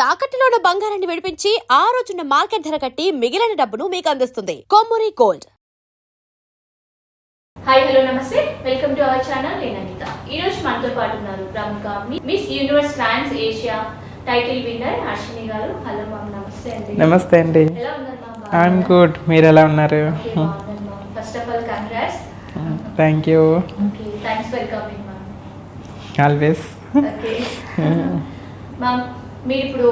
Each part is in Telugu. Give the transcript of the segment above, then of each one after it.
తాకట్టులో ఉన్న బంగారాన్ని విడిపించి ఆ రోజున్న మార్కెట్ ధర కట్టి మిగిలిన డబ్బును మీకు అందిస్తుంది కొమ్మూరి గోల్డ్. హాయ్ హలో నమస్తే, వెల్కమ్ టు అవర్ ఛానల్. నేను అనిత. ఈ రోజు మనతో పాటు ఉన్నారు ప్రముఖ miss Universe Trans Asia title winner Harshini గారు. హలో మ్యామ్, నమస్తే అండి. నమస్తే అండి. ఎలా ఉన్నారు మ్యామ్? I'm good. మీరు ఎలా ఉన్నారు? First of all congrats. Thank you. Okay, thanks for coming ma'am. Always. Okay ma'am, మీరు ఇప్పుడు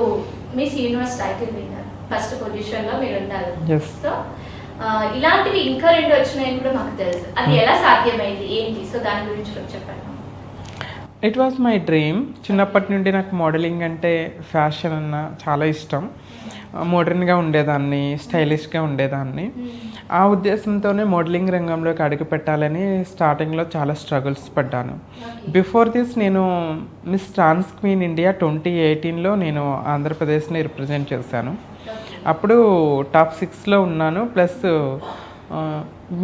miss universe title winner, first position లో మీరు ఉన్నారు. సో ఇలాంటివి ఇంకా రెండు వచ్చినాయని కూడా మాకు తెలుసు. అది ఎలా సాధ్యమైంది, ఏంటి? సో దాని గురించి కొంచెం చెప్పండి. It was my dream. చిన్నప్పటి నుండి నాకు మోడలింగ్ అంటే ఫ్యాషన్ అన్న చాలా ఇష్టం. మోడర్న్గా ఉండేదాన్ని, స్టైలిష్గా ఉండేదాన్ని. ఆ ఉద్దేశంతోనే మోడలింగ్ రంగంలోకి అడుగు పెట్టాలని స్టార్టింగ్లో చాలా స్ట్రగుల్స్ పడ్డాను. బిఫోర్ దిస్ నేను మిస్ ట్రాన్స్ క్వీన్ ఇండియా 2018లో నేను ఆంధ్రప్రదేశ్ని రిప్రజెంట్ చేశాను. అప్పుడు టాప్ 6లో ఉన్నాను. ప్లస్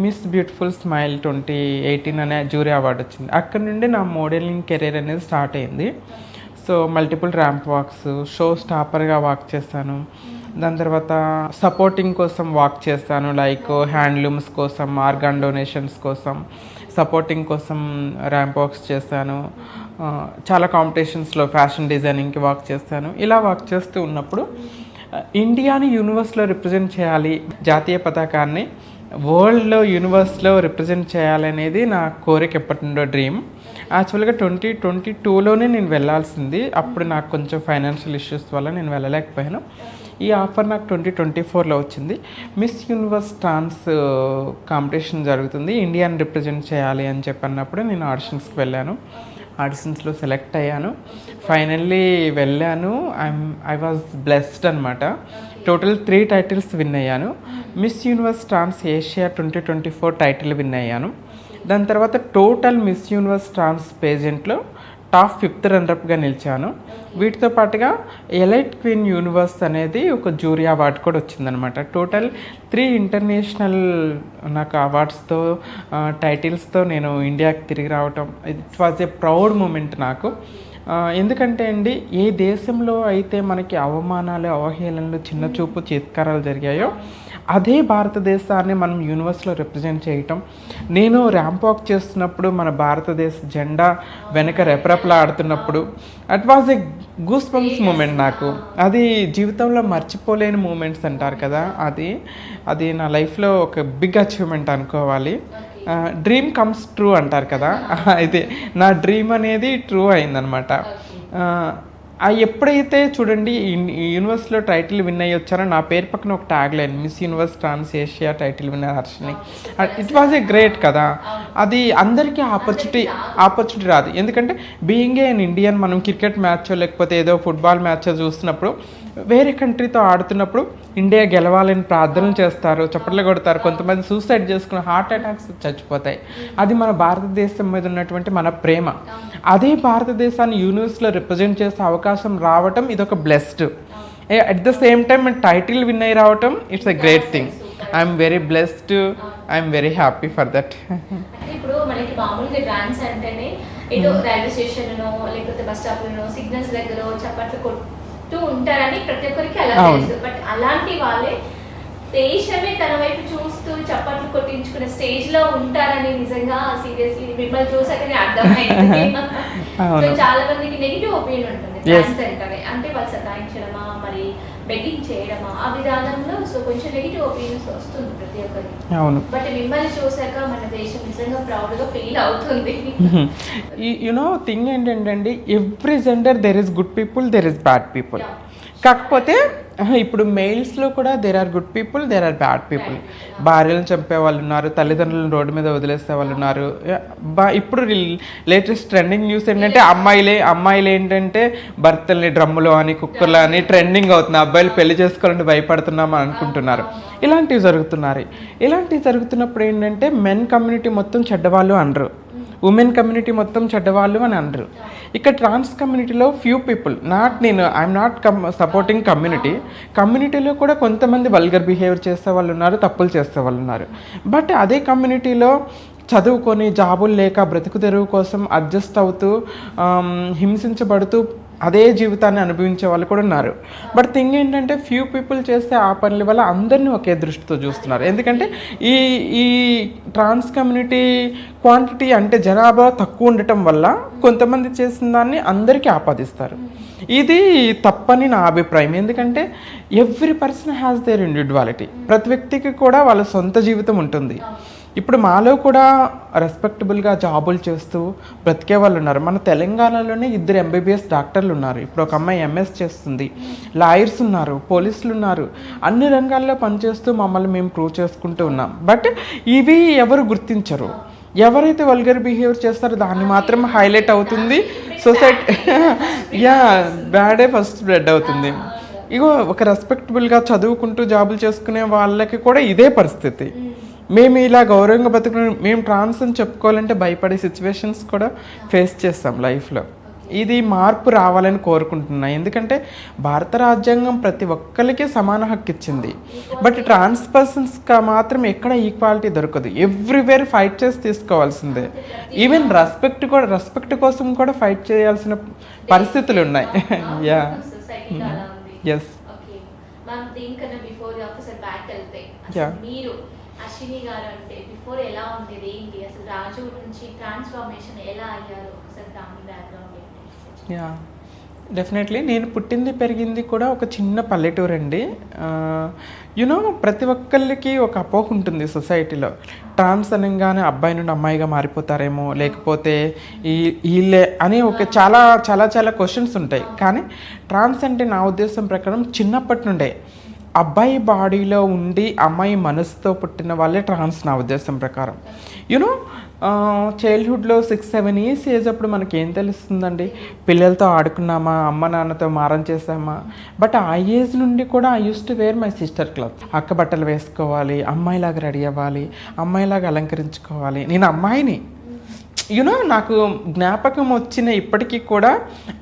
మిస్ బ్యూటిఫుల్ స్మైల్ 2018 అనే జ్యూరీ అవార్డు వచ్చింది. అక్కడ నుండి నా మోడలింగ్ కెరీర్ అనేది స్టార్ట్ అయింది. So multiple ramp walks, show స్టాపర్గా వాక్ చేశాను. దాని తర్వాత సపోర్టింగ్ కోసం వాక్ చేస్తాను, లైక్ హ్యాండ్లూమ్స్ కోసం, ఆర్గాన్ డొనేషన్స్ కోసం, సపోర్టింగ్ కోసం ర్యాంప్ వాక్స్ చేస్తాను. చాలా కాంపిటీషన్స్లో ఫ్యాషన్ డిజైనింగ్కి వాక్ చేస్తాను. ఇలా వాక్ చేస్తూ ఉన్నప్పుడు ఇండియాని యూనివర్స్లో రిప్రజెంట్ చేయాలి, జాతీయ పతాకాన్ని వరల్డ్లో యూనివర్స్లో రిప్రజెంట్ చేయాలనేది నా కోరిక, ఎప్పటి నుండో డ్రీమ్. యాక్చువల్గా 2022లోనే నేను వెళ్ళాల్సింది. అప్పుడు నాకు కొంచెం ఫైనాన్షియల్ ఇష్యూస్ వల్ల నేను వెళ్ళలేకపోయాను. ఈ ఆఫర్ నాకు 2024లో వచ్చింది. మిస్ యూనివర్స్ ట్రాన్స్ కాంపిటీషన్ జరుగుతుంది, ఇండియాని రిప్రజెంట్ చేయాలి అని చెప్పన్నప్పుడు నేను ఆడిషన్స్కి వెళ్ళాను. ఆడిషన్స్లో సెలెక్ట్ అయ్యాను. ఫైనల్లీ వెళ్ళాను. ఐ వాజ్ బ్లెస్డ్ అనమాట. టోటల్ 3 టైటిల్స్ విన్ అయ్యాను. Miss Universe Trans Asia 2024 title win అయ్యాను. దాని తర్వాత టోటల్ మిస్ యూనివర్స్ ట్రాన్స్ పేజెంట్లో టాప్ 5th రన్నర్అప్గా నిలిచాను. వీటితో పాటుగా ఎలైట్ క్వీన్ యూనివర్స్ అనేది ఒక జ్యూరీ అవార్డు కూడా వచ్చిందనమాట. టోటల్ 3 ఇంటర్నేషనల్ నాకు అవార్డ్స్తో, టైటిల్స్తో నేను ఇండియాకి తిరిగి రావటం, it was a proud moment నాకు. ఎందుకంటే అండి, ఏ దేశంలో అయితే మనకి అవమానాలు, అవహేళనలు, చిన్న చూపు, చేత్కారాలు జరిగాయో అదే భారతదేశాన్ని మనం యూనివర్స్లో రిప్రజెంట్ చేయటం. నేను ర్యాంప్ వాక్ చేస్తున్నప్పుడు మన భారతదేశ జెండా వెనక రెపరెపలా ఆడుతున్నప్పుడు it was a goose bumps moment నాకు. అది జీవితంలో మర్చిపోలేని మూమెంట్స్ అంటారు కదా, అది నా లైఫ్లో ఒక బిగ్ అచీవ్మెంట్ అనుకోవాలి. డ్రీమ్ కమ్స్ ట్రూ అంటారు కదా, అయితే నా డ్రీమ్ అనేది ట్రూ అయిందనమాట. ఎప్పుడైతే చూడండి యూనివర్స్లో టైటిల్ విన్ అయ్యి వచ్చారో నా పేరు పక్కన ఒక tagline, Miss Universe Trans Asia title winner Harshini. It was a great కదా. అది అందరికీ ఆపర్చునిటీ రాదు. ఎందుకంటే బీయింగ్ ఏ ఇండియన్, మనం క్రికెట్ మ్యాచ్ లేకపోతే ఏదో ఫుట్బాల్ మ్యాచ్ చూస్తున్నప్పుడు వేరే కంట్రీతో ఆడుతున్నప్పుడు ఇండియా గెలవాలని ప్రార్థనలు చేస్తారు, చప్పట్లు కొడతారు, కొంతమంది సూసైడ్ చేసుకుని హార్ట్ అటాక్స్ చచ్చిపోతాయి. అది మన భారతదేశం మీద ఉన్నటువంటి మన ప్రేమ. అదే భారతదేశాన్ని యూనివర్స్లో రిప్రజెంట్ చేసే అవకాశం రావటం ఇదొక blessed. At the same time title win అయ్యి రావటం it's a great thing. I'm very blessed, I'm very happy for that. ఇప్పుడు మనకి మామూలుగా డాన్స్ అంటేనే ఏదో రైల్వే స్టేషన్లో లేకపోతే బస్ స్టాప్లో సిగ్నల్స్ దగ్గర చప్పట్లు కొడుతూ ఉంటారని ప్రతి ఒక్కరికి అలా తెలుసు. బట్ అలాంటి వాళ్ళే దేశమే తన వైపు చూస్తూ చప్పట్లు కొట్టించుకునే స్టేజ్ లో ఉంటారని నిజంగా సీరియస్లీ మిమ్మల్ని చూసాకనే అర్థమైంది. సో చాలా మందికి నెగిటివ్ ఒపీనియన్ ఉంటుంది డాన్స్ అంటేనే, అంటే వాళ్ళు సతాయించడమా, మరి బెగ్గింగ్ చేయడమా, ఆ విధానంలో సో కొంచెం నెగిటివ్ ఒపీనియన్స్ వస్తుంది ప్రతి ఒక్కరికి. బట్ మిమ్మల్ని చూసాక మన దేశం నిజంగా ప్రౌడ్ గా ఫీల్ అవుతుంది. యునో థింగ్ ఏంటంటే every gender there is good people, there is bad people. కాకపోతే ఇప్పుడు మెయిల్స్లో కూడా there are good people, there are bad people. భార్యలను చంపే వాళ్ళు ఉన్నారు, తల్లిదండ్రులను రోడ్డు మీద వదిలేసే వాళ్ళు ఉన్నారు. ఇప్పుడు లేటెస్ట్ ట్రెండింగ్ న్యూస్ ఏంటంటే అమ్మాయిలు ఏంటంటే భర్తల్ని డ్రమ్ములో అని, కుక్కర్లో అని ట్రెండింగ్ అవుతుంది. అబ్బాయిలు పెళ్లి చేసుకోవాలంటే భయపడుతున్నామని అనుకుంటున్నారు. ఇలాంటివి జరుగుతున్నప్పుడు ఏంటంటే మెన్ కమ్యూనిటీ మొత్తం చెడ్డవాళ్ళు అనరు, ఉమెన్ కమ్యూనిటీ మొత్తం చెడ్డవాళ్ళు అని అనరు. ఇక్కడ ట్రాన్స్ కమ్యూనిటీలో few people, I'm not supporting కమ్యూనిటీలో కూడా కొంతమంది వల్గర్ బిహేవియర్ చేసే వాళ్ళు ఉన్నారు, తప్పులు చేసే వాళ్ళు ఉన్నారు. బట్ అదే కమ్యూనిటీలో చదువుకొని జాబులు లేక బ్రతుకు తెరువు కోసం అడ్జస్ట్ అవుతూ హింసించబడుతూ అదే జీవితాన్ని అనుభవించే వాళ్ళు కూడా ఉన్నారు. బట్ థింగ్ ఏంటంటే ఫ్యూ పీపుల్ చేస్తే ఆ పనుల వల్ల అందరినీ ఒకే దృష్టితో చూస్తున్నారు. ఎందుకంటే ఈ ఈ ట్రాన్స్ కమ్యూనిటీ క్వాంటిటీ అంటే జనాభా తక్కువ ఉండటం వల్ల కొంతమంది చేసిన దాన్ని అందరికీ ఆపాదిస్తారు. ఇది తప్పని నా అభిప్రాయం. ఎందుకంటే every person has their individuality. ప్రతి వ్యక్తికి కూడా వాళ్ళ సొంత జీవితం ఉంటుంది. ఇప్పుడు మాలో కూడా రెస్పెక్టబుల్గా జాబులు చేస్తూ బ్రతికే వాళ్ళు ఉన్నారు. మన తెలంగాణలోనే 2 MBBS డాక్టర్లు ఉన్నారు. ఇప్పుడు ఒక అమ్మాయి MS చేస్తుంది, లాయర్స్ ఉన్నారు, పోలీసులు ఉన్నారు. అన్ని రంగాల్లో పనిచేస్తూ మమ్మల్ని మేము ప్రూవ్ చేసుకుంటూ ఉన్నాం. బట్ ఇవి ఎవరు గుర్తించరు. ఎవరైతే వల్గర్ బిహేవియర్ చేస్తారో దాన్ని మాత్రం హైలైట్ అవుతుంది. సొసైటీ బ్యాడే ఫస్ట్ స్ప్రెడ్ అవుతుంది. ఇగో ఒక రెస్పెక్టబుల్గా చదువుకుంటూ జాబులు చేసుకునే వాళ్ళకి కూడా ఇదే పరిస్థితి. మేము ఇలా గౌరవంగా బతుకునే మేము ట్రాన్స్ అని చెప్పుకోవాలంటే భయపడే సిచ్యువేషన్స్ కూడా ఫేస్ చేస్తాం లైఫ్లో. ఇది మార్పు రావాలని కోరుకుంటున్నా. ఎందుకంటే భారత రాజ్యాంగం ప్రతి ఒక్కరికి సమాన హక్కు ఇచ్చింది. బట్ ట్రాన్స్ పర్సన్స్గా మాత్రం ఎక్కడ ఈక్వాలిటీ దొరకదు. ఎవ్రీవేర్ ఫైట్ చేసి తీసుకోవాల్సిందే. ఈవెన్ రెస్పెక్ట్ కోసం కూడా ఫైట్ చేయాల్సిన పరిస్థితులు ఉన్నాయి. Yeah yes. అశ్విని గారు అంటే బిఫోర్ ఎలా ఉండేది, ఏంటి అసలు రాజు నుంచి ట్రాన్స్ఫర్మేషన్ ఎలా అయ్యారు, ఒకసారి ఫ్యామిలీ బ్యాక్గ్రౌండ్ ఏంటి? Yeah definitely. నేను పుట్టింది పెరిగింది కూడా ఒక చిన్న పల్లెటూరు అండి. యునో ప్రతి ఒక్కరికి ఒక అపోహ ఉంటుంది సొసైటీలో. ట్రాన్స్ అనగానే అబ్బాయి నుండి అమ్మాయిగా మారిపోతారేమో, లేకపోతే వీళ్ళే అని ఒక చాలా చాలా చాలా క్వశ్చన్స్ ఉంటాయి. కానీ ట్రాన్స్ అంటే నా ఉద్దేశం ప్రకారం చిన్నప్పటి నుండే అబ్బాయి బాడీలో ఉండి అమ్మాయి మనసుతో పుట్టిన వాళ్ళే ట్రాన్స్ నా ఉద్దేశం ప్రకారం. యూనో చైల్డ్హుడ్లో 6-7 years ఏజ్ అప్పుడు మనకి ఏం తెలుస్తుందండి? పిల్లలతో ఆడుకున్నామా, అమ్మ నాన్నతో మారం చేసామా. బట్ ఆ ఏజ్ నుండి కూడా I use to wear my sister cloth. అక్క బట్టలు వేసుకోవాలి, అమ్మాయిలాగా రెడీ అవ్వాలి, అమ్మాయిలాగా అలంకరించుకోవాలి. నేను అమ్మాయిని. యూనో నాకు జ్ఞాపకం వచ్చిన ఇప్పటికీ కూడా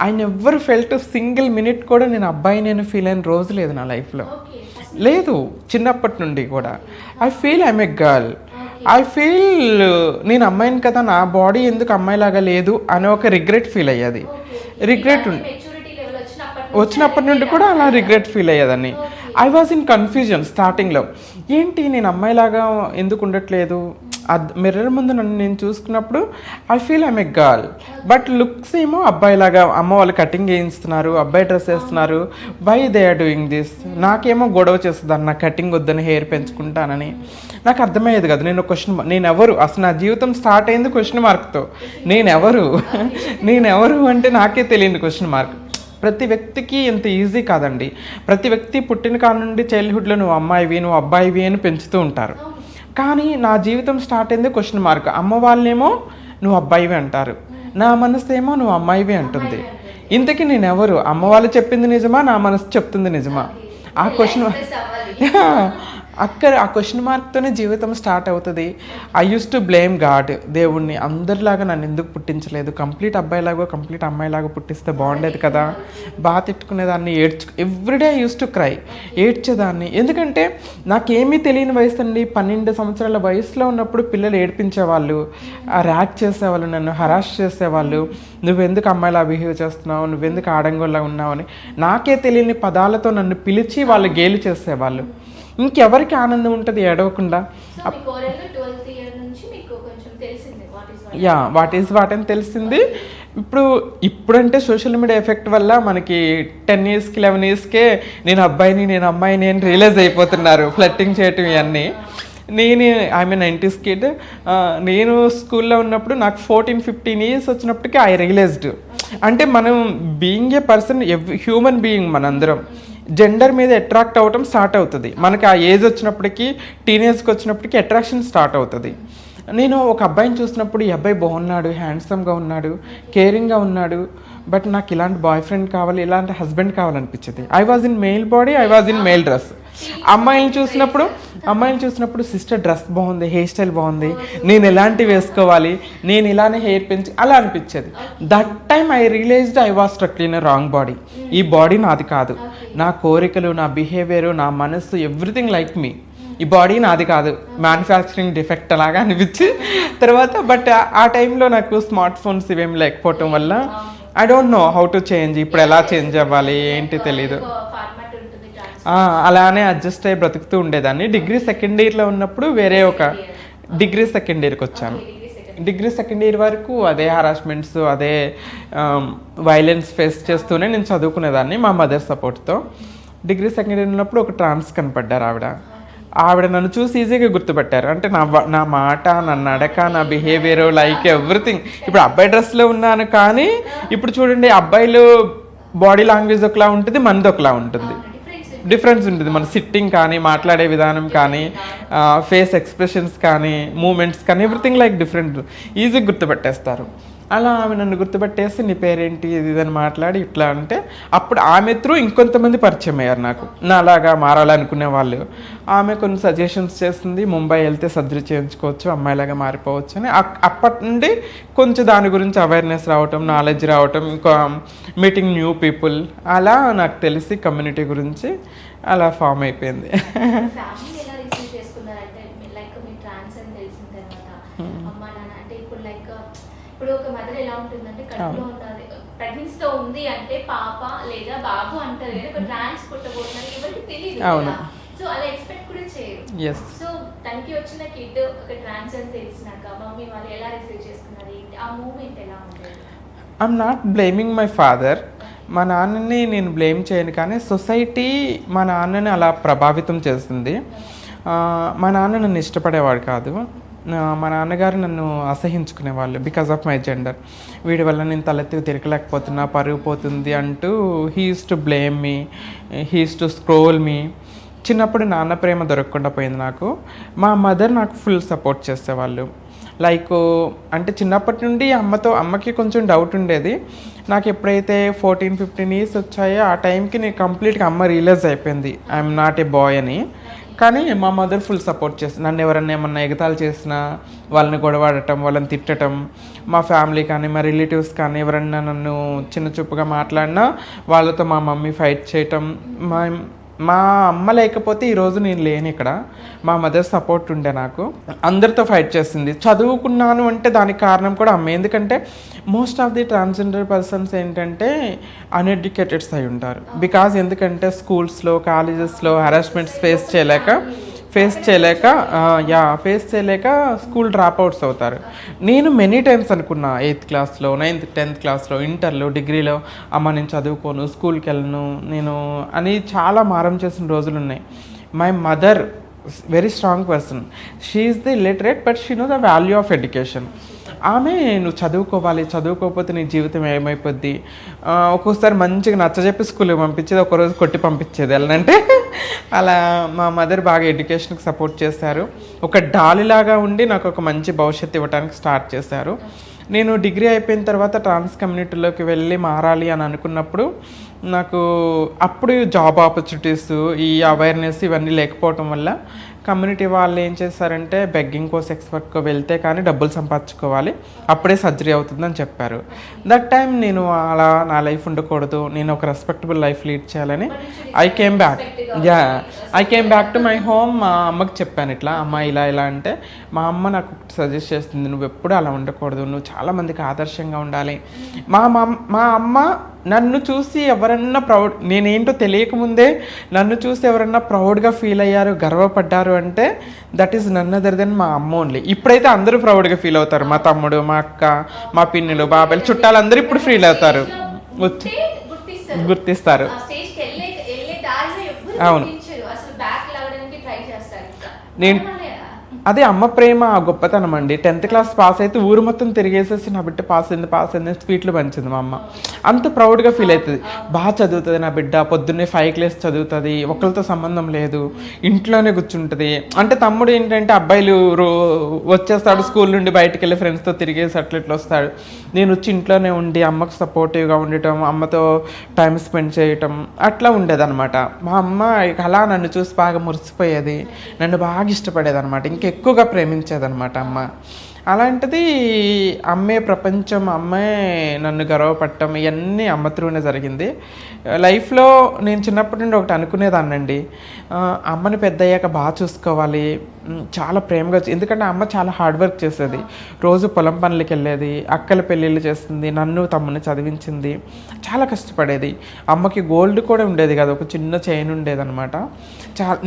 I never felt single minute కూడా నేను అబ్బాయి నేను ఫీల్ అయిన రోజు లేదు నా లైఫ్లో. లేదు, చిన్నప్పటి నుండి కూడా I feel I'm a girl. I feel నేను అమ్మాయిని కదా, నా బాడీ ఎందుకు అమ్మాయిలాగా లేదు అనే ఒక రిగ్రెట్ ఫీల్ అయ్యేది. రిగ్రెట్ వచ్చినప్పటి నుండి కూడా అలా రిగ్రెట్ ఫీల్ అయ్యేదాన్ని. ఐ వాజ్ ఇన్ కన్ఫ్యూజన్ స్టార్టింగ్లో. ఏంటి నేను అమ్మాయిలాగా ఎందుకు ఉండట్లేదు? మిర్రర్ ముందు నన్ను నేను చూసుకున్నప్పుడు I feel I'm a girl. But looks ఏమో అబ్బాయిలాగా, అమ్మ వాళ్ళు కటింగ్ చేయిస్తున్నారు, అబ్బాయి డ్రెస్ వేస్తున్నారు, why they are doing this. నాకేమో గొడవ చేస్తుందని, నా కటింగ్ వద్దని, హెయిర్ పెంచుకుంటానని. నాకు అర్థమయ్యేది కదా. నేను ఎవరు అసలు? నా జీవితం స్టార్ట్ అయింది క్వశ్చన్ మార్క్తో. నేనెవరు అంటే నాకే తెలియదు క్వశ్చన్ మార్క్. ప్రతి వ్యక్తికి ఇంత ఈజీ కాదండి. ప్రతి వ్యక్తి పుట్టిన కాడ నుండి చైల్డ్హుడ్లో నువ్వు అమ్మాయివి, నువ్వు అబ్బాయివి అని పెంచుతూ ఉంటారు. కానీ నా జీవితం స్టార్ట్ అయింది క్వశ్చన్ మార్క్. అమ్మ వాళ్ళేమో నువ్వు అబ్బాయివి అంటారు, నా మనసు ఏమో నువ్వు అమ్మాయివి అంటుంది. ఇంతకీ నేను ఎవరు? అమ్మ వాళ్ళు చెప్పింది నిజమా, నా మనసు చెప్తుంది నిజమా? ఆ క్వశ్చన్ ఆ క్వశ్చన్ మార్క్తోనే జీవితం స్టార్ట్ అవుతుంది. I use to blame God, దేవుణ్ణి. అందరిలాగా నన్ను ఎందుకు పుట్టించలేదు? కంప్లీట్ అబ్బాయిలాగా కంప్లీట్ అమ్మాయిలాగా పుట్టిస్తే బాగుండేది కదా. బాగా తిట్టుకునేదాన్ని, everyday I use to cry, ఏడ్చేదాన్ని. ఎందుకంటే నాకేమీ తెలియని వయసు అండి. 12 సంవత్సరాల వయసులో ఉన్నప్పుడు పిల్లలు ఏడ్పించేవాళ్ళు, ర్యాక్ చేసేవాళ్ళు, నన్ను హరాస్ చేసేవాళ్ళు. నువ్వెందుకు అమ్మాయిలా బిహేవ్ చేస్తున్నావు, నువ్వెందుకు ఆడంగోలా ఉన్నావు అని నాకే తెలియని పదాలతో నన్ను పిలిచి వాళ్ళు గేలి చేసేవాళ్ళు. ఇంకెవరికి ఆనందం ఉంటుంది ఏడవకుండా? వాట్ ఈజ్ వాట్ అని తెలిసింది. ఇప్పుడంటే సోషల్ మీడియా ఎఫెక్ట్ వల్ల మనకి 10 yearsకి 11 yearsకే నేను అమ్మాయిని అని రియలైజ్ అయిపోతున్నారు, ఫ్లట్టింగ్ చేయటం ఇవన్నీ. I'm 90s kid. నేను స్కూల్లో ఉన్నప్పుడు నాకు 14-15 years వచ్చినప్పటికీ ఐ రియలైజ్డ్. అంటే మనం being a person, human being మనందరం జెండర్ మీద అట్రాక్ట్ అవ్వటం స్టార్ట్ అవుతుంది. మనకి ఆ ఏజ్ వచ్చినప్పటికీ, టీనేజ్కి వచ్చినప్పటికీ అట్రాక్షన్ స్టార్ట్ అవుతుంది. నేను ఒక అబ్బాయిని చూసినప్పుడు ఈ అబ్బాయి బాగున్నాడు, హ్యాండ్సమ్గా ఉన్నాడు, కేరింగ్గా ఉన్నాడు, బట్ నాకు ఇలాంటి బాయ్ ఫ్రెండ్ కావాలి, ఇలాంటి హస్బెండ్ కావాలనిపించింది. I was in male body, I was in male dress. అమ్మాయిని చూసినప్పుడు సిస్టర్ డ్రెస్ బాగుంది, హెయిర్ స్టైల్ బాగుంది, నేను ఎలాంటివి వేసుకోవాలి, నేను ఇలానే హెయిర్ పెంచి అలా అనిపించేది. That time I realized I was struck in a wrong body. ఈ బాడీ నాది కాదు. నా కోరికలు, నా బిహేవియర్, నా మనసు, ఎవ్రీథింగ్ లైక్ మీ. ఈ బాడీ నాది కాదు, మ్యానుఫ్యాక్చరింగ్ డిఫెక్ట్ అలాగా అనిపించి తర్వాత. బట్ ఆ టైంలో నాకు స్మార్ట్ ఫోన్స్ ఇవేమి లేకపోవటం వల్ల I don't know how to change, ఇప్పుడు ఎలా చేంజ్ అవ్వాలి ఏంటి తెలీదు. ఫార్మాట్ ఉంటుంది అలానే అడ్జస్ట్ అయ్యి బ్రతుకుతూ ఉండేదాన్ని. డిగ్రీ సెకండ్ ఇయర్లో ఉన్నప్పుడు వేరే ఒక డిగ్రీ సెకండ్ ఇయర్కి వచ్చాను. డిగ్రీ సెకండ్ ఇయర్ వరకు అదే హరాస్మెంట్స్, అదే వైలెన్స్ ఫేస్ చేస్తూనే నేను చదువుకునేదాన్ని మా మదర్ సపోర్ట్తో. డిగ్రీ సెకండ్ ఇయర్ ఉన్నప్పుడు ఒక ట్రాన్స్ కనపడ్డారు ఆవిడ నన్ను చూసి ఈజీగా గుర్తుపట్టారు. అంటే నా మాట, నా నడక, నా బిహేవియర్, లైక్ ఎవ్రీథింగ్. ఇప్పుడు అబ్బాయి డ్రెస్లో ఉన్నాను కానీ ఇప్పుడు చూడండి, అబ్బాయిలు బాడీ లాంగ్వేజ్ ఒకలా ఉంటుంది, మనది ఒకలా ఉంటుంది, డిఫరెన్స్ ఉంటుంది. మన సిట్టింగ్ కానీ, మాట్లాడే విధానం కానీ, ఫేస్ ఎక్స్ప్రెషన్స్ కానీ, మూమెంట్స్ కానీ, ఎవ్రీథింగ్ లైక్ డిఫరెంట్, ఈజీగా గుర్తుపట్టేస్తారు. అలా ఆమె నన్ను గుర్తుపట్టేసి నీ పేరేంటి ఇది ఇదని మాట్లాడి ఇట్లా అంటే, అప్పుడు ఆమె త్రూ ఇంకొంతమంది పరిచయం అయ్యారు నాకు, నా అలాగా మారాలనుకునే వాళ్ళు. ఆమె కొన్ని సజెషన్స్ చేస్తుంది, ముంబై వెళ్తే సర్జరీ చేయించుకోవచ్చు, అమ్మాయిలాగా మారిపోవచ్చు అని. అప్పటి నుండి కొంచెం దాని గురించి అవేర్నెస్ రావటం, నాలెడ్జ్ రావటం, ఇంకా మీటింగ్ న్యూ పీపుల్, అలా నాకు తెలిసి కమ్యూనిటీ గురించి అలా ఫామ్ అయిపోయింది. ఫ్యామిలీ ఎలా రిసీవ్ చేసుకున్నారంటే, లైక్ మీ ట్రాన్స్ అని తెలిసిన తర్వాత అమ్మా నాన్న అంటే ఇప్పుడు ఒక మదర్ ఎలా ఉంటుందంటే, కడుపులో ఉన్నది ప్రెగ్నెన్సీతో ఉంది అంటే పాప లేదా బాబు అంటారు కానీ ఒక ట్రాన్స్ పుట్టబోతున్నారు ఎవరికి తెలియదు కదా. సో అలా ఎక్స్పెక్ట్ కూడా చేయరు. సో తనకి వచ్చిన కిడ్ ఒక ట్రాన్స్ అని తెలిసినాక మమ్మీ వాళ్ళు ఎలా రిసీవ్ చేసుకున్నారు, ఏంటి ఆ మూమెంట్ ఎలా ఉండేది? I'm not blaming my father. మా నాన్నని నేను బ్లేమ్ చేయను, కానీ సొసైటీ మా నాన్నని అలా ప్రభావితం చేస్తుంది. మా నాన్న నన్ను ఇష్టపడేవాడు కాదు. మా నాన్నగారు నన్ను అసహించుకునేవాళ్ళు బికాజ్ ఆఫ్ మై జెండర్. వీడి వల్ల నేను తలెత్తి తిరగలేకపోతున్నా, పరుగు పోతుంది అంటూ he use to blame me, he use to scold me. చిన్నప్పుడు నాన్న ప్రేమ దొరకకుండా పోయింది నాకు. మా మదర్ నాకు ఫుల్ సపోర్ట్ చేసేవాళ్ళు. లైక్ అంటే చిన్నప్పటి నుండి అమ్మకి కొంచెం డౌట్ ఉండేది. నాకు ఎప్పుడైతే 14-15 ఇయర్స్ వచ్చాయో ఆ టైంకి నేను కంప్లీట్గా అమ్మ రియలైజ్ అయిపోయింది ఐఎమ్ నాట్ ఏ బాయ్ అని. కానీ మా మదర్ ఫుల్ సపోర్ట్ చేస్తుంది. నన్ను ఎవరన్నా ఏమన్నా ఎగతాళి చేసినా, వాళ్ళని గొడవాడటం, వాళ్ళని తిట్టడం, మా ఫ్యామిలీ కానీ మా రిలేటివ్స్ కానీ ఎవరన్నా నన్ను చిన్న చూపుగా మాట్లాడినా వాళ్ళతో మా మమ్మీ ఫైట్ చేయటం. మా అమ్మ లేకపోతే ఈరోజు నేను లేను ఇక్కడ. మా మదర్ సపోర్ట్ ఉండే నాకు. అందరితో ఫైట్ చేసింది. చదువుకున్నాను అంటే దానికి కారణం కూడా అమ్మ. ఎందుకంటే most of the transgender persons ఏంటంటే అన్ఎడ్యుకేటెడ్స్ అయి ఉంటారు. బికాజ్ ఎందుకంటే స్కూల్స్లో, కాలేజెస్లో హరాస్మెంట్స్ ఫేస్ చేయలేక స్కూల్ డ్రాప్ అవుట్స్ అవుతారు. నేను మెనీ టైమ్స్ అనుకున్నా 8th క్లాస్లో, 9th 10th క్లాస్లో, ఇంటర్లో, డిగ్రీలో, అమ్మ నేను చదువుకోను, స్కూల్కి వెళ్ళను నేను అని చాలా మారం చేసిన రోజులు ఉన్నాయి. My mother very strong person. She is the literate but she know the value of education. ఆమె నువ్వు చదువుకోవాలి, చదువుకోకపోతే నీ జీవితం ఏమైపోద్ది. ఒక్కోసారి మంచిగా నచ్చజెప్పి స్కూల్కి పంపించేది, ఒకరోజు కొట్టి పంపించేది వెళ్ళనంటే. అలా మా మదర్ బాగా ఎడ్యుకేషన్కి సపోర్ట్ చేశారు. ఒక డాలిలాగా ఉండి నాకు ఒక మంచి భవిష్యత్తు ఇవ్వడానికి స్టార్ట్ చేశారు. నేను డిగ్రీ అయిపోయిన తర్వాత ట్రాన్స్ కమ్యూనిటీలోకి వెళ్ళి మారాలి అని అనుకున్నప్పుడు నాకు అప్పుడు జాబ్ ఆపర్చునిటీస్, ఈ అవేర్నెస్ ఇవన్నీ లేకపోవటం వల్ల కమ్యూనిటీ వాళ్ళు ఏం చేశారంటే బెగ్గింగ్కో, సెక్స్ వర్క్కో వెళ్తే కానీ డబ్బులు సంపాదించుకోవాలి, అప్పుడే సర్జరీ అవుతుందని చెప్పారు. దట్ టైం నేను అలా నా లైఫ్ ఉండకూడదు, నేను ఒక రెస్పెక్టబుల్ లైఫ్ లీడ్ చేయాలని I came back to my home. మా అమ్మకి చెప్పాను ఇట్లా, అమ్మ ఇలా అంటే మా అమ్మ నాకు సజెస్ట్ చేస్తుంది, నువ్వు ఎప్పుడు అలా ఉండకూడదు, నువ్వు చాలామందికి ఆదర్శంగా ఉండాలి. మా అమ్మ నన్ను చూసి ఎవరన్నా నేనేంటో తెలియకముందే నన్ను చూసి ఎవరన్నా ప్రౌడ్గా ఫీల్ అయ్యారు, గర్వపడ్డారు అంటే that is none other than మా అమ్మ ఓన్లీ. ఇప్పుడైతే అందరూ ప్రౌడ్గా ఫీల్ అవుతారు. మా తమ్ముడు, మా అక్క, మా పిన్నులు, బాబాయిలు, చుట్టాలు అందరూ ఇప్పుడు ఫీల్ అవుతారు, వచ్చి గుర్తిస్తారు. అవును, నేను అదే అమ్మ ప్రేమ, ఆ గొప్పతనం అండి. 10th క్లాస్ పాస్ అయితే ఊరు మొత్తం తిరిగేసేసి నా బిడ్డ పాస్ అయింది స్వీట్లు పంచింది మా అమ్మ. అంత ప్రౌడ్గా ఫీల్ అవుతుంది. బాగా చదువుతుంది నా బిడ్డ, పొద్దున్నే 5 క్లాస్ చదువుతుంది, ఒకరితో సంబంధం లేదు, ఇంట్లోనే కూర్చుంటుంది. అంటే తమ్ముడు ఏంటంటే అబ్బాయిలు వచ్చేస్తాడు స్కూల్ నుండి, బయటకు వెళ్ళి ఫ్రెండ్స్తో తిరిగేసి అట్లా ఇట్లా వస్తాడు. నేను వచ్చి ఇంట్లోనే ఉండి అమ్మకు సపోర్టివ్గా ఉండటం, అమ్మతో టైం స్పెండ్ చేయటం అట్లా ఉండేదన్నమాట. మా అమ్మ అలా నన్ను చూసి బాగా మురిసిపోయేది, నన్ను బాగా ఇష్టపడేది అనమాట, ఇంకా ఎక్కువగా ప్రేమించేదనమాట అమ్మ. అలాంటిది అమ్మే ప్రపంచం, అమ్మే నన్ను గర్వపడటం, ఇవన్నీ అమ్మ త్రూనే జరిగింది. లైఫ్లో నేను చిన్నప్పటి నుండి ఒకటి అనుకునేదాన్నండి, అమ్మని పెద్ద అయ్యాక బాగా చూసుకోవాలి, చాలా ప్రేమగా, ఎందుకంటే అమ్మ చాలా హార్డ్ వర్క్ చేసేది, రోజు పొలం పనులకి వెళ్ళేది, అక్కల పెళ్ళిళ్ళు చేస్తుంది, నన్ను తమ్ముని చదివించింది, చాలా కష్టపడేది. అమ్మకి గోల్డ్ కూడా ఉండేది కదా, ఒక చిన్న చైన్ ఉండేది అనమాట.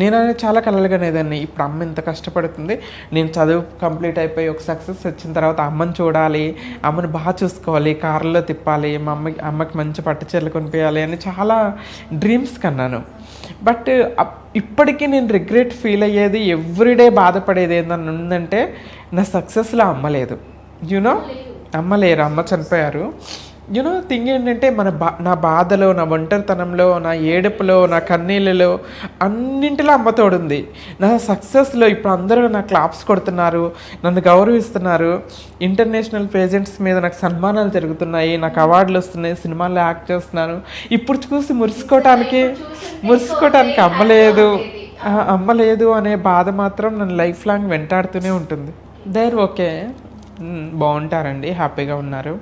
నేను చాలా కలలుగానేదాన్ని, ఇప్పుడు అమ్మ ఎంత కష్టపడుతుంది, నేను చదువు కంప్లీట్ అయిపోయి ఒక సక్సెస్ వచ్చిన తర్వాత అమ్మని చూడాలి, అమ్మని బాగా చూసుకోవాలి, కార్లో తిప్పాలి, మా అమ్మకి మంచి పట్టు చీరలు కొనిపించాలి అని చాలా డ్రీమ్స్ కన్నాను. బట్ ఇప్పటికీ నేను రిగ్రెట్ ఫీల్ అయ్యేది, ఎవ్రీడే బాధపడేది ఏంటని ఉందంటే, నా సక్సెస్లో అమ్మ లేదు. యూనో అమ్మ లేరు, అమ్మ చనిపోయారు. యూనో థింగ్ ఏంటంటే, నా బాధలో, నా ఒంటరితనంలో, నా ఏడుపులో, నా కన్నీళ్ళలో అన్నింటిలో అమ్మ తోడుంది. నా సక్సెస్లో ఇప్పుడు అందరూ నాకు క్లాప్స్ కొడుతున్నారు, నన్ను గౌరవిస్తున్నారు, ఇంటర్నేషనల్ ప్రెజెంట్స్ మీద నాకు సన్మానాలు జరుగుతున్నాయి, నాకు అవార్డులు వస్తున్నాయి, సినిమాల్లో యాక్ట్ చేస్తున్నాను. ఇప్పుడు చూసి మురిసుకోవటానికి అమ్మ లేదు అనే బాధ మాత్రం నన్ను లైఫ్ లాంగ్ వెంటాడుతూనే ఉంటుంది. ఓకే, బాగుంటారండి, హ్యాపీగా ఉన్నారు.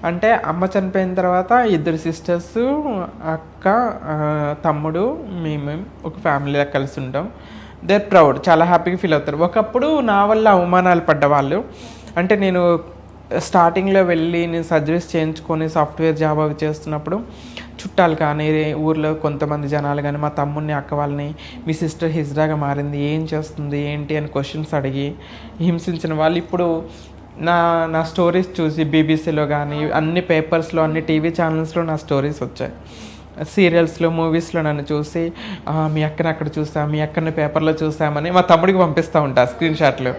అంటే అమ్మ చనిపోయిన తర్వాత 2 సిస్టర్స్, అక్క, తమ్ముడు, మేము ఒక ఫ్యామిలీలా కలిసి ఉంటాం. ప్రౌడ్, చాలా హ్యాపీగా ఫీల్ అవుతారు. ఒకప్పుడు నా వల్ల అవమానాలు పడ్డవాళ్ళు, అంటే నేను స్టార్టింగ్లో వెళ్ళి నేను సర్జరీస్ చేయించుకొని సాఫ్ట్వేర్ జాబ్ అవి చేస్తున్నప్పుడు చుట్టాలు కానీ, ఊర్లో కొంతమంది జనాలు కానీ, మా తమ్ముడిని, అక్క వాళ్ళని, మీ సిస్టర్ హిజ్రాగా మారింది, ఏం చేస్తుంది ఏంటి అని క్వశ్చన్స్ అడిగి హింసించిన వాళ్ళు ఇప్పుడు నా స్టోరీస్ చూసి బీబీసీలో కానీ, అన్ని పేపర్స్లో, అన్ని టీవీ ఛానల్స్లో నా స్టోరీస్ వచ్చాయి. సీరియల్స్లో, మూవీస్లో నన్ను చూసి, మీ అక్కని అక్కడ చూసాం, మీ అక్కని పేపర్లో చూసామని మా తమ్ముడికి పంపిస్తూ ఉంటారు స్క్రీన్ షాట్లు.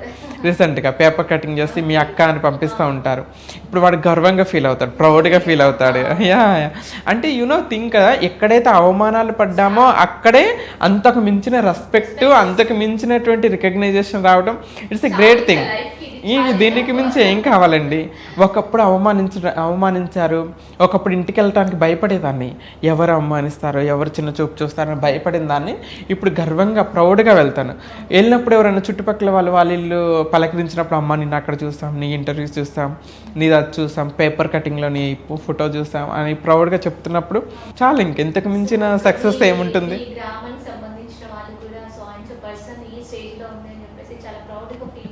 రీసెంట్గా పేపర్ కటింగ్ చేసి మీ అక్క అని పంపిస్తూ ఉంటారు. ఇప్పుడు వాడు గర్వంగా ఫీల్ అవుతాడు, ప్రౌడ్గా ఫీల్ అవుతాడు. అంటే థింక్ కదా, ఎక్కడైతే అవమానాలు పడ్డామో అక్కడే అంతకు మించిన రెస్పెక్ట్, అంతకు మించినటువంటి రికగ్నైజేషన్ రావడం, ఇట్స్ ఎ గ్రేట్ థింగ్. దీనికి మించి ఏం కావాలండి. ఒకప్పుడు అవమానించారు, ఒకప్పుడు ఇంటికి వెళ్ళటానికి భయపడేదాన్ని, ఎవరు అవమానిస్తారో, ఎవరు చిన్న చూపు చూస్తారో భయపడిన దాన్ని ఇప్పుడు గర్వంగా ప్రౌడ్గా వెళ్తాను. వెళ్ళినప్పుడు ఎవరైనా చుట్టుపక్కల వాళ్ళు ఇల్లు పలకరించినప్పుడు, అమ్మ నిన్ను అక్కడ చూస్తాం, నీ ఇంటర్వ్యూస్ చూస్తాం, నీది అది చూస్తాం, పేపర్ కటింగ్లో నీ ఫోటో చూస్తాం అని ప్రౌడ్గా చెప్తున్నప్పుడు చాలా ఇంకెంతకు మించిన సక్సెస్ ఏముంటుంది.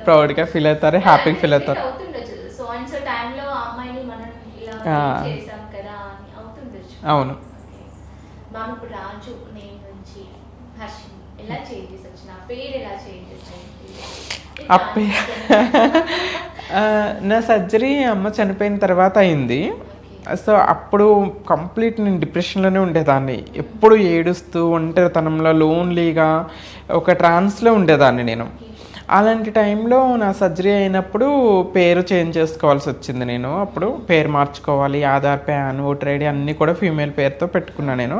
ప్రౌడ్గా ఫీల్ అవుతారు, హ్యాపీగా ఫీల్ అవుతారు. అవును. నా సర్జరీ అమ్మ చనిపోయిన తర్వాత అయింది. సో అప్పుడు కంప్లీట్ నేను డిప్రెషన్లోనే ఉండేదాన్ని, ఎప్పుడు ఏడుస్తూ, ఒంటరితనంలో, లోన్లీగా, ఒక ట్రాన్స్లో ఉండేదాన్ని నేను. అలాంటి టైంలో నా సర్జరీ అయినప్పుడు పేరు చేంజ్ చేసుకోవాల్సి వచ్చింది. నేను అప్పుడు పేరు మార్చుకోవాలి, ఆధార్, ప్యాన్, ఓటర్ ఐడి అన్నీ కూడా ఫీమేల్ పేరుతో పెట్టుకున్నాను నేను.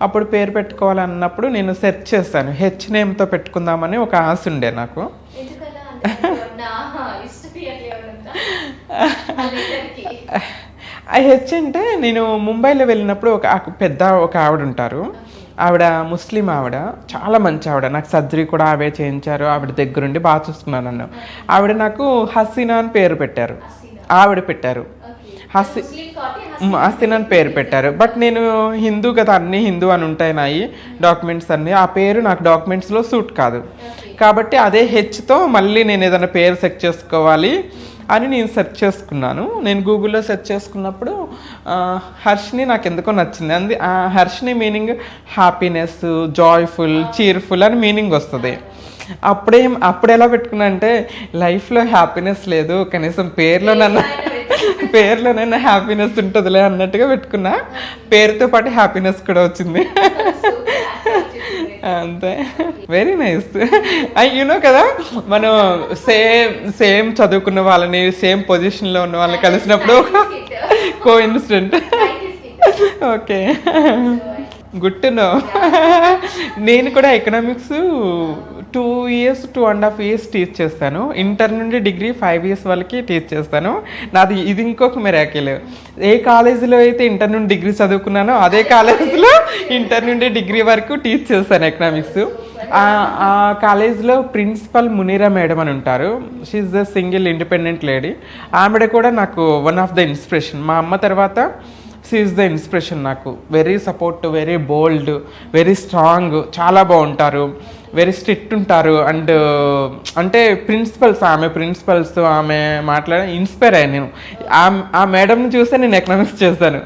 అప్పుడు పేరు పెట్టుకోవాలన్నప్పుడు నేను సెర్చ్ చేశాను, హెచ్ నేమ్తో పెట్టుకుందామని ఒక ఆశ ఉండే నాకు. ఆ హెచ్ అంటే, నేను ముంబైలో వెళ్ళినప్పుడు ఒక ఆవిడ ఉంటారు, ఆవిడ ముస్లిం ఆవిడ, చాలా మంచి ఆవిడ, నాకు సర్జరీ కూడా ఆవిడ చేయించారు, ఆవిడ దగ్గరుండి బాగా చూసుకున్నాను నన్ను. ఆవిడ నాకు హసీనా అని పేరు పెట్టారు, ఆవిడ పెట్టారు, హసీనా అని పేరు పెట్టారు. బట్ నేను హిందూ కదా, అన్నీ హిందూ అని ఉంటాయి నాయి డాక్యుమెంట్స్ అన్నీ, ఆ పేరు నాకు డాక్యుమెంట్స్లో సూట్ కాదు. కాబట్టి అదే హెచ్తో మళ్ళీ నేను ఏదైనా పేరు సెట్ చేసుకోవాలి అని నేను సెర్చ్ చేసుకున్నాను. నేను గూగుల్లో సెర్చ్ చేసుకున్నప్పుడు హర్షిని నాకు ఎందుకో నచ్చింది. Harshini meaning happiness, joyful, cheerful అని మీనింగ్ వస్తుంది. అప్పుడు ఎలా పెట్టుకున్నా అంటే, లైఫ్లో హ్యాపీనెస్ లేదు, కనీసం పేరులోనైనా హ్యాపీనెస్ ఉంటుందిలే అన్నట్టుగా పెట్టుకున్నా. పేరుతో పాటు హ్యాపీనెస్ కూడా వచ్చింది. అంతే, వెరీ నైస్. కదా, మనం సేమ్ చదువుకున్న వాళ్ళని, సేమ్ పొజిషన్లో ఉన్న వాళ్ళని కలిసినప్పుడు coincident. Okay, good to know. నేను కూడా ఎకనామిక్స్ 2 years 2.5 years టీచ్ చేస్తాను. ఇంటర్ నుండి డిగ్రీ 5 years వాళ్ళకి టీచ్ చేస్తాను. నాది ఇది ఇంకొక మిరాకిల్. ఏ కాలేజీలో అయితే ఇంటర్ నుండి డిగ్రీ చదువుకున్నానో అదే కాలేజీలో ఇంటర్ నుండి డిగ్రీ వరకు టీచ్ చేస్తాను ఎకనామిక్స్. ఆ కాలేజ్లో ప్రిన్సిపల్ మునీరా మేడం అని ఉంటారు. She's the single independent lady. ఆవిడ కూడా నాకు వన్ ఆఫ్ ద ఇన్స్పిరేషన్. మా అమ్మ తర్వాత షీఈ్ ద ఇన్స్పిరేషన్ నాకు. Very support, very bold, very strong, చాలా బాగుంటారు, వెరీ స్ట్రిక్ట్ ఉంటారు. అండ్ అంటే ప్రిన్సిపల్స్ ఆమె మాట్లాడి ఇన్స్పైర్ అయ్యాను నేను. ఆ మేడంని చూస్తే నేను ఎకనామిక్స్ చేస్తాను.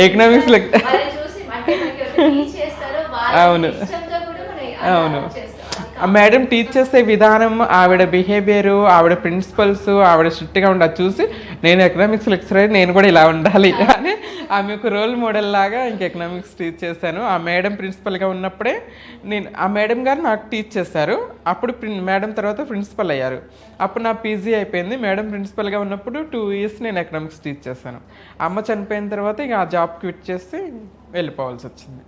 ఎకనామిక్స్ వాళ్ళని చూసి అంటే మనకి ఎవరైతే teach చేస్తారో వాళ్ళ అవును. ఇష్టంతో కూడా మనం అవును. చేస్తాం. ఆ మేడం టీచ్ చేసే విధానం, ఆవిడ బిహేవియర్, ఆవిడ ప్రిన్సిపల్స్, ఆవిడ స్ట్రిక్ట్గా ఉండదు చూసి నేను ఎకనామిక్స్ లెక్చరర్, నేను కూడా ఇలా ఉండాలి అని ఆమె ఒక రోల్ మోడల్ లాగా ఇంక ఎకనామిక్స్ టీచ్ చేశాను. ఆ మేడం ప్రిన్సిపల్గా ఉన్నప్పుడే ఆ మేడం గారు నాకు టీచ్ చేశారు. అప్పుడు మేడం తర్వాత ప్రిన్సిపల్ అయ్యారు. అప్పుడు నా పీజీ అయిపోయింది. మేడం ప్రిన్సిపల్గా ఉన్నప్పుడు 2 years నేను ఎకనామిక్స్ టీచ్ చేశాను. అమ్మ చనిపోయిన తర్వాత ఇక ఆ జాబ్ క్విట్ చేసి వెళ్ళిపోవాల్సి వచ్చింది.